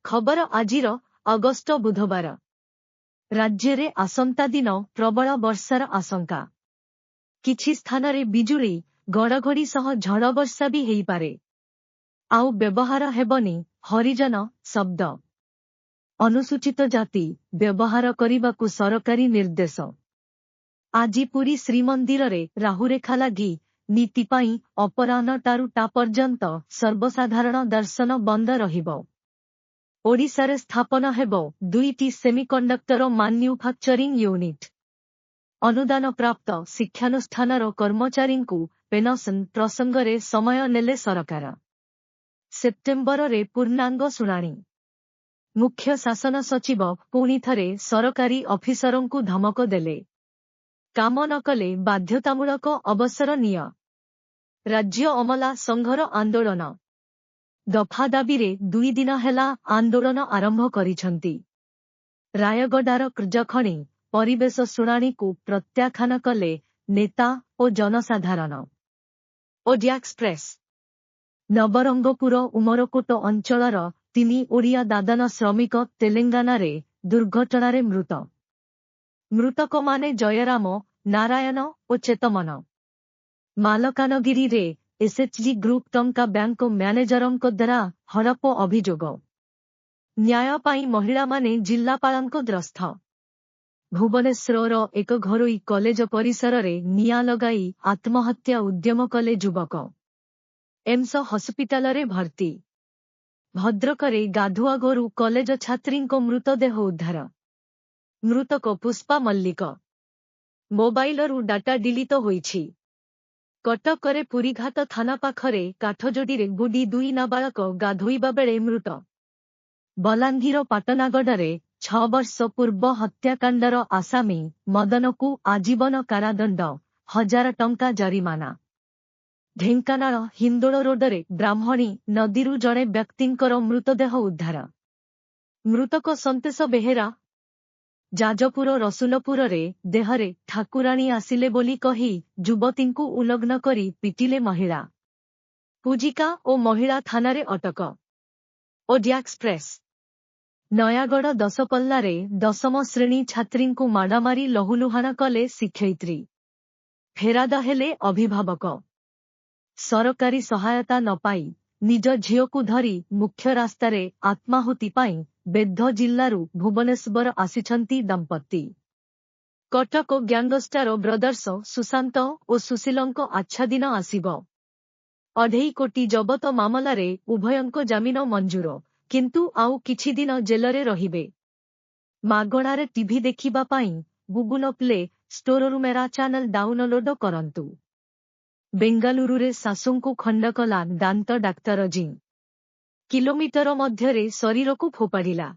खबर आजिर अगस्ट बुधवार राज्य रे आसंता दिन प्रबल वर्षार आशंका किछि स्थान रे बिजुली घड़घड़ी सह झड़ वर्षा भी हेई पारे आउ व्यवहार हेबनी हरिजन शब्द अनुसूचित जाति व्यवहार करिबाकु सरकारी निर्देश आजि पुरी श्रीमंदिर रे राहुरेखा लागी नीति पाई अपराह्न टारु टा पर्यंत सर्वसाधारण दर्शन बंद रहिबो ओडिशारे स्थापन हेबो 2टी सेमिकंडक्टर मैन्युफैक्चरिंग यूनिट अनुदान प्राप्त शिक्षानुष्ठानर कर्मचारींकु पेंशन प्रसंगरे समय नेले सरकार सेप्टेम्बर रे पूर्णांग शुणाणी मुख्य शासन सचिव पुणी थरे सरकारी अफिसरंकु धमक देले काम न कले बाध्यतामूलक अवसर निय राज्य अमला संघर आंदोलन दफा दाबीरे 2 दिन हेला आंदोलन आरंभ करिछंती रायगडार कृजखणी परिवेश शुणाणी को प्रत्याख्यान कले नेता ओ जनसाधारण ओडिया एक्सप्रेस नवरंगपुर उमरकोट अंचलर 3 ओडिया दादन श्रमिक तेलेंगाना रे दुर्घटना रे मृतक माने जयराम नारायण ओ चेतमन मालकानगिरी रे एसएचजी ग्रुप टंका बैंक मैनेजरंको द्वारा हड़प अभियोग न्याय पाई महिला माने जिल्लापालंको द्रस्थ भुवनेश्वर एक घरोई कॉलेज परिसर रे निया लगाई आत्महत्या उद्यम कले युवक एम्स हॉस्पिटल रे भर्ती भद्रक रे गाधुआ गोरु कॉलेज छात्रींको मृतदेह उद्धार मृतक पुष्पा मल्लिक मोबाइल रु डाटा डिलीट होईछि कटकरे पुरीघाट थाना पाखरे काठजोड़ी गुडी 2 नाबालक गाधोइबा बेले मृत बलांगीर पाटनागढ़ 6 वर्ष पूर्व हत्याकांडर आसामी मदनकु आजीवन कारादंड 1000 टंका जरिमाना ढेंकानाल हिंदोल रोडरे ब्राह्मणी नदीरु जणे व्यक्तिंकर मृतदेह उद्धार मृतक संतेश बेहेरा जाजपुर रसुलपुर रे देहरे ठाकुराणी आसिले बोली कही युवतींकु उलग्न करी पिटिले महिला पूजिका ओ महिला थाना रे अटक ओडिया एक्सप्रेस नयागढ़ दशपल्ला रे 10ମ श्रेणी छात्रींकु माडामारी लहुलुहाण कले शिक्षयित्री फेराद हेले अभिभावक सरकारी सहायता न पाई निज झियोकु धरी मुख्य रास्तारे आत्माहुति पाई बेद्ध जिल्लारु भुवनेश्वर आसिछंती दंपत्ति कटक ग्यांगस्टर ब्रदर्स सुशांत और सुशीलंको आच्छादिन आसिबो 2.5 कोटी जबत मामलारे उभयंको जामिन मंजूर किंतु आउ किछि दिन जेलरे रहिबे मागणारे टीवी देखिबा पाई गूगल प्ले स्टोररु मेरा चैनल डाउनलोड करंतु बेंगालुरु रे सासुंकु खंडकला दांत डाक्तर किलोमीटर मध्यरे शरीरकु फोपाडिला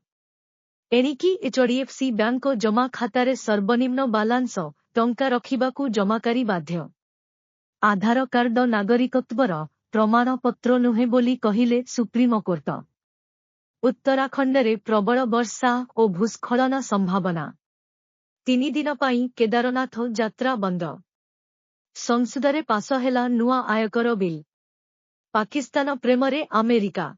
एणिकी एचडीएफसी बैंक जमा खातारे सर्वनिम्न बालांस टंका रखिबाकु जमाकारी बाध्य आधार कार्ड नागरिकत्वर प्रमाणपत्र नुहे बोली कहिले सुप्रीमकोर्ट उत्तराखंडरे प्रबल वर्षा और भूस्खलन संभावना 3 दिन पाई केदारनाथ यात्रा बंद संसदरे पास हेला नुआ आयकर बिल पाकिस्तान प्रेमरे अमेरिका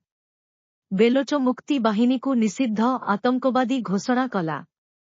बेलोच मुक्ति बाहिनी को निषिद्ध आतंकवादी घोषणा कला।